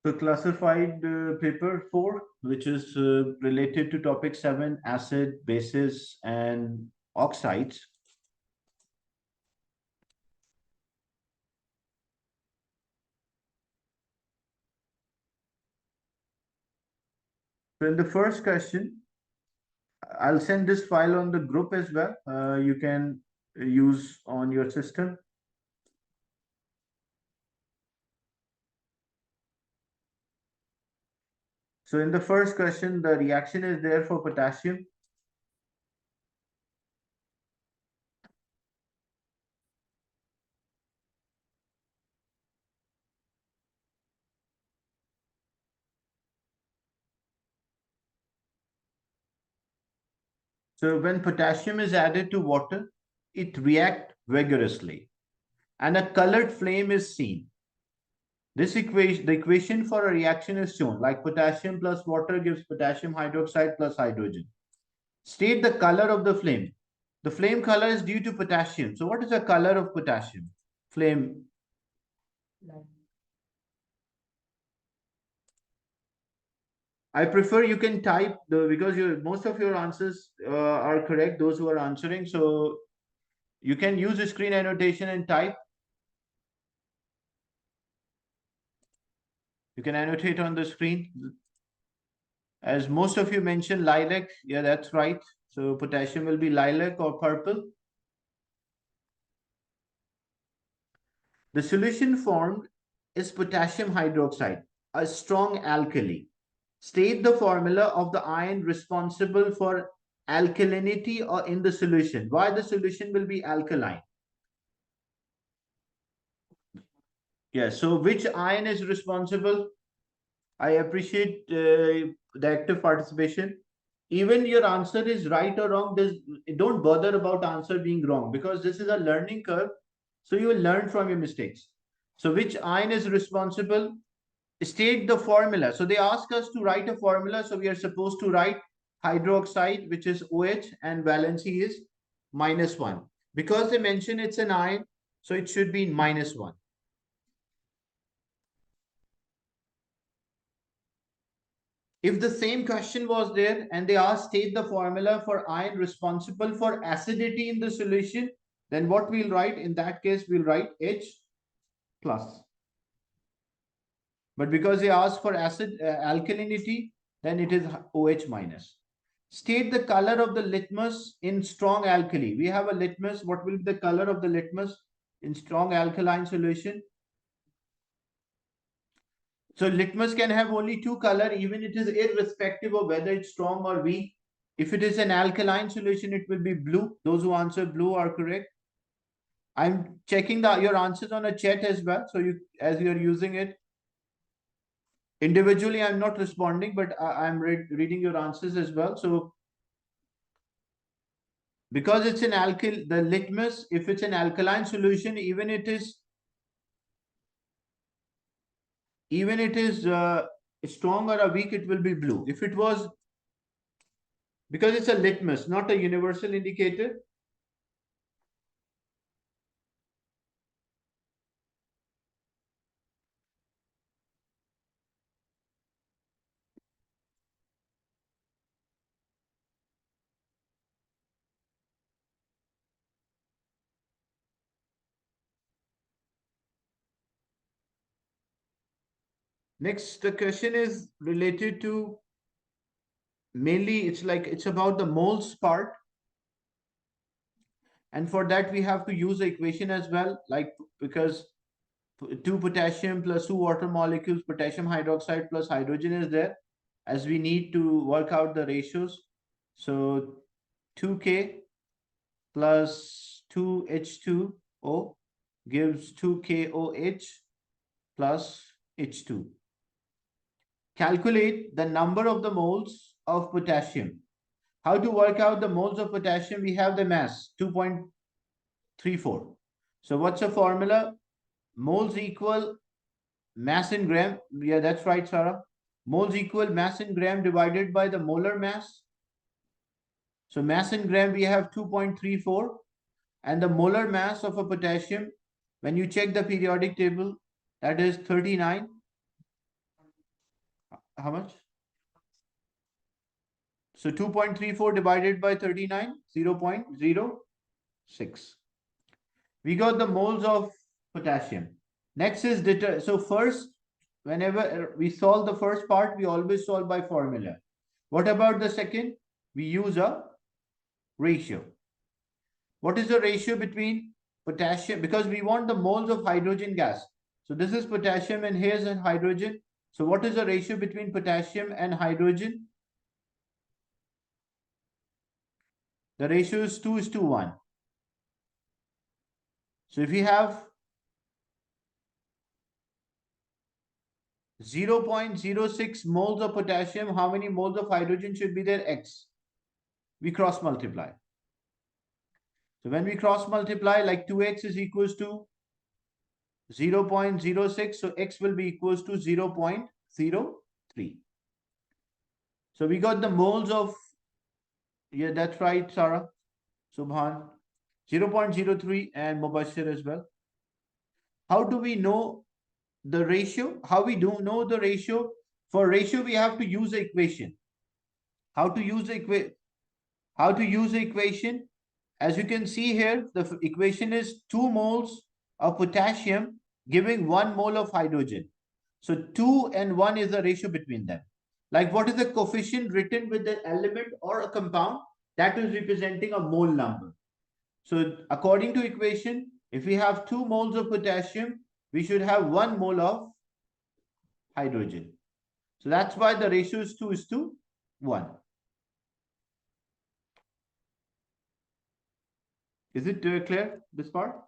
So classified paper 4, which is related to topic 7, acid, bases, and oxides. So in the first question, I'll send this file on the group as well. You can use on your system. So in the first question, the reaction is there for potassium. So when potassium is added to water, it reacts vigorously and a colored flame is seen. This equation, the equation for a reaction is shown, like potassium plus water gives potassium hydroxide plus hydrogen. State the color of the flame. The flame color is due to potassium. So what is the color of potassium? Flame. I prefer you can type because most of your answers are correct, those who are answering. So you can use the screen annotation and type. You can annotate on the screen. As most of you mentioned lilac, yeah, that's right. So potassium will be lilac or purple. The solution formed is potassium hydroxide, a strong alkali. State the formula of the ion responsible for alkalinity or in the solution. Why the solution will be alkaline? Yes, so which ion is responsible? I appreciate the active participation. Even your answer is right or wrong, don't bother about answer being wrong because this is a learning curve. So you will learn from your mistakes. So which ion is responsible? State the formula. So they ask us to write a formula. So we are supposed to write hydroxide, which is OH, and valency is -1. Because they mention it's an ion, so it should be -1. If the same question was there and they asked state the formula for ion responsible for acidity in the solution, then what we'll write? In that case, we'll write H plus. But because they asked for acid alkalinity, then it is OH minus. State the color of the litmus in strong alkali. We have a litmus. What will be the color of the litmus in strong alkaline solution? So litmus can have only two color, even it is irrespective of whether it's strong or weak. If it is an alkaline solution, it will be blue. Those who answer blue are correct. I'm checking your answers on a chat as well. So as you are using it, individually, I'm not responding, but I'm reading your answers as well. So because it's an the litmus, if it's an alkaline solution, even it is strong or a weak, it will be blue. If it was, because it's a litmus, not a universal indicator. Next, the question is related to mainly it's about the moles part. And for that, we have to use the equation as well, like because 2 potassium plus 2 water molecules, potassium hydroxide plus hydrogen is there, as we need to work out the ratios. So 2K plus 2H2O gives 2KOH plus H2. Calculate the number of the moles of potassium. How to work out the moles of potassium? We have the mass, 2.34. So what's the formula? Moles equal mass in gram. Yeah, that's right, Sarah. Moles equal mass in gram divided by the molar mass. So mass in gram, we have 2.34. And the molar mass of a potassium, when you check the periodic table, that is 39. How much? So 2.34 divided by 39, 0.06. We got the moles of potassium. Next is so first, whenever we solve the first part, we always solve by formula. What about the second? We use a ratio. What is the ratio between potassium? Because we want the moles of hydrogen gas. So this is potassium and here's a hydrogen. So what is the ratio between potassium and hydrogen? The ratio is 2:1. So if we have 0.06 moles of potassium, how many moles of hydrogen should be there? X. We cross multiply. So when we cross multiply, like 2x is equals to 0.06. So x will be equals to 0.03. So we got the moles of, yeah, that's right, Sarah, Subhan, 0.03 and Mubashir as well. How do we know the ratio? How we do know the ratio? For ratio, we have to use the equation. How to use the equation? As you can see here, the equation is 2 moles of potassium giving 1 mole of hydrogen. So 2 and 1 is the ratio between them. Like what is the coefficient written with the element or a compound? That is representing a mole number. So according to equation, if we have 2 moles of potassium, we should have 1 mole of hydrogen. So that's why the ratio is 2:1. Is it clear, this part?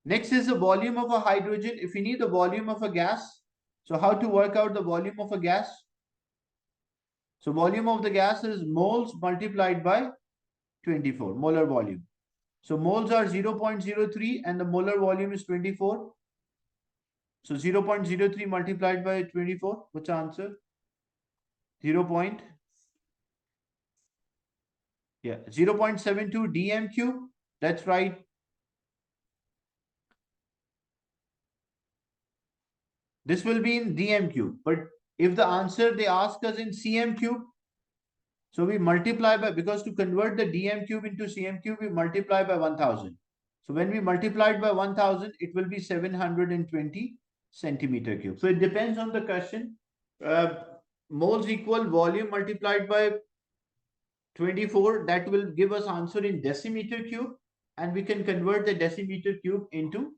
Next is the volume of a hydrogen. If we need the volume of a gas, so how to work out the volume of a gas? So volume of the gas is moles multiplied by 24, molar volume. So moles are 0.03 and the molar volume is 24. So 0.03 multiplied by 24, what's the answer? 0. Yeah, 0.72 dm cube. That's right. This will be in dm cube. But if the answer they ask us in cm cube, so we multiply by, because to convert the dm cube into cm cube, we multiply by 1000. So when we multiply it by 1000, it will be 720 centimeter cube. So it depends on the question. Moles equal volume multiplied by 24, that will give us answer in decimeter cube, and we can convert the decimeter cube into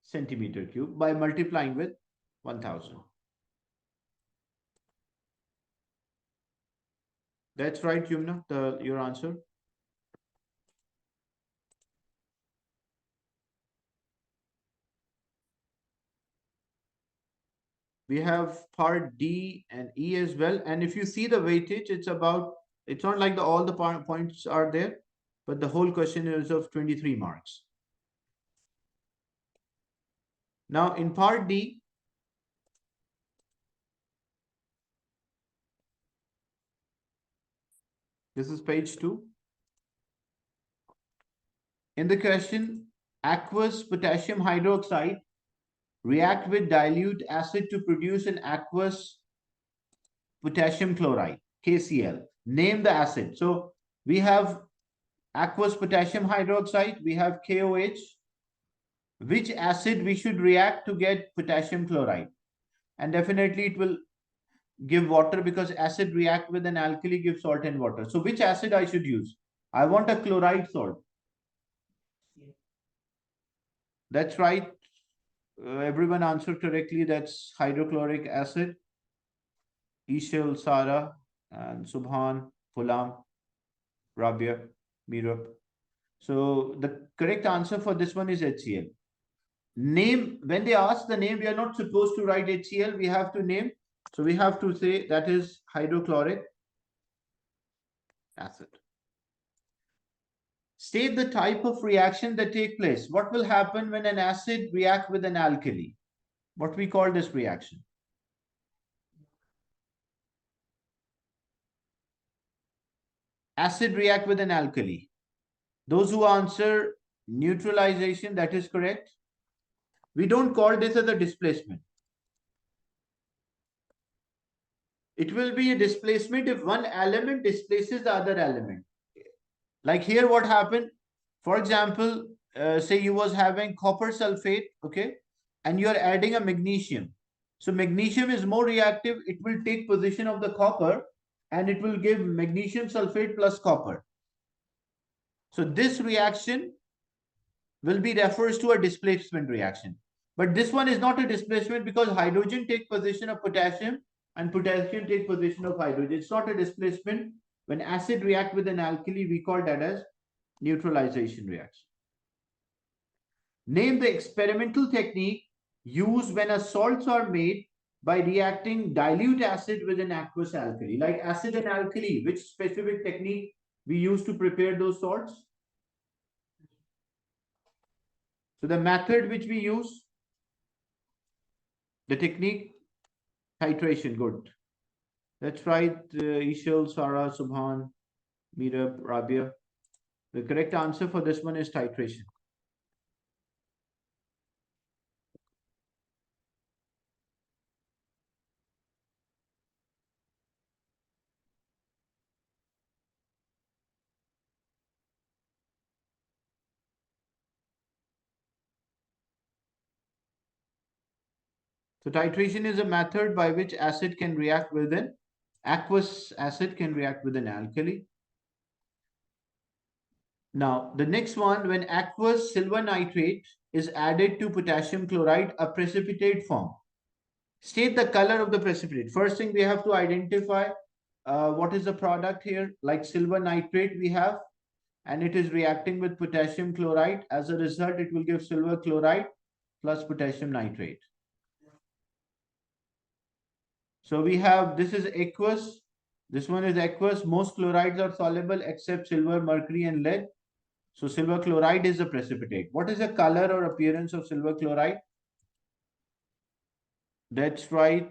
centimeter cube by multiplying with 1000. That's right, Yumna, your answer. We have part D and E as well. And if you see the weightage, it's not like all the points are there, but the whole question is of 23 marks. Now in part D, this is page 2. In the question, aqueous potassium hydroxide react with dilute acid to produce an aqueous potassium chloride, KCl. Name the acid. So we have aqueous potassium hydroxide, we have KOH. Which acid we should react to get potassium chloride? And definitely it will give water, because acid react with an alkali, give salt and water. So which acid I should use? I want a chloride salt. That's right. Everyone answered correctly. That's hydrochloric acid. Ishil, Sara, and Subhan, Ghulam, Rabia, Mirab. So the correct answer for this one is HCl. Name, when they ask the name, we are not supposed to write HCl. We have to name. So we have to say that is hydrochloric acid. State the type of reaction that take place. What will happen when an acid react with an alkali? What we call this reaction? Acid react with an alkali. Those who answer neutralization, that is correct. We don't call this as a displacement. It will be a displacement if one element displaces the other element. Like here, what happened? For example, say you was having copper sulfate, okay, and you are adding a magnesium. So magnesium is more reactive. It will take position of the copper, and it will give magnesium sulfate plus copper. So this reaction will be refers to a displacement reaction. But this one is not a displacement because hydrogen take position of potassium and potassium take position of hydrogen. It's not a displacement. When acid react with an alkali, we call that as neutralization reaction. Name the experimental technique used when a salts are made by reacting dilute acid with an aqueous alkali. Like acid and alkali, which specific technique we use to prepare those salts? So the method which we use, the technique, titration. Good. That's right, Ishal, Sarah, Subhan, Meera, Rabia. The correct answer for this one is titration. So titration is a method by which acid can react with an aqueous acid can react with an alkali. Now, the next one, when aqueous silver nitrate is added to potassium chloride, a precipitate form. State the color of the precipitate. First thing we have to identify what is the product here. Like silver nitrate we have, and it is reacting with potassium chloride. As a result, it will give silver chloride plus potassium nitrate. So we have, this is aqueous. This one is aqueous. Most chlorides are soluble except silver, mercury, and lead. So silver chloride is a precipitate. What is the color or appearance of silver chloride? That's right.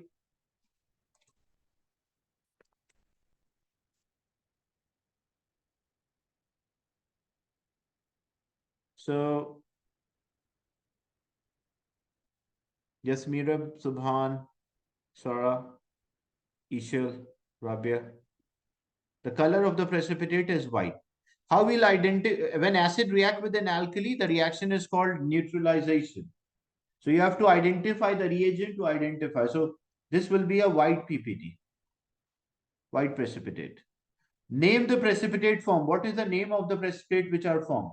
So yes, Meera, Subhan, Sarah, Ishal, Rabia. The color of the precipitate is white. How will identify when acid react with an alkali? The reaction is called neutralization. So you have to identify the reagent to identify. So this will be a white PPT, white precipitate. Name the precipitate form. What is the name of the precipitate which are formed?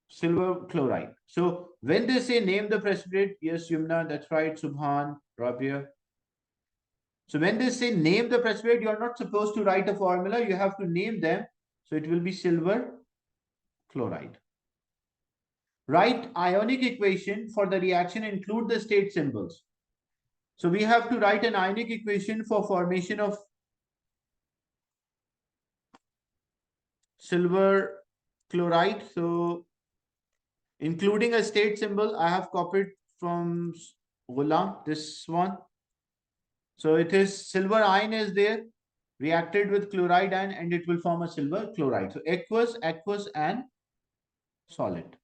Silver chloride. So when they say name the precipitate, yes, Yumna, that's right, Subhan, Rabia. So when they say name the precipitate, you are not supposed to write a formula. You have to name them. So it will be silver chloride. Write ionic equation for the reaction, include the state symbols. So we have to write an ionic equation for formation of silver chloride. So including a state symbol, I have copied from Ghulam, this one. So it is silver ion is there, reacted with chloride ion, and it will form a silver chloride. So aqueous, and solid.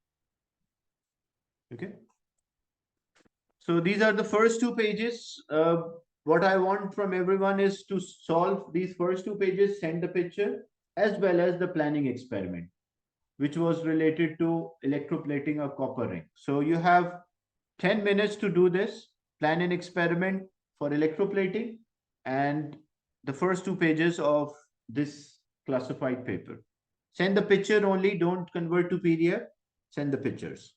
Okay. So these are the first two pages. What I want from everyone is to solve these first two pages, send the picture, as well as the planning experiment, which was related to electroplating a copper ring. So you have 10 minutes to do this, plan an experiment for electroplating, and the first two pages of this classified paper. Send the picture only, don't convert to PDF, send the pictures.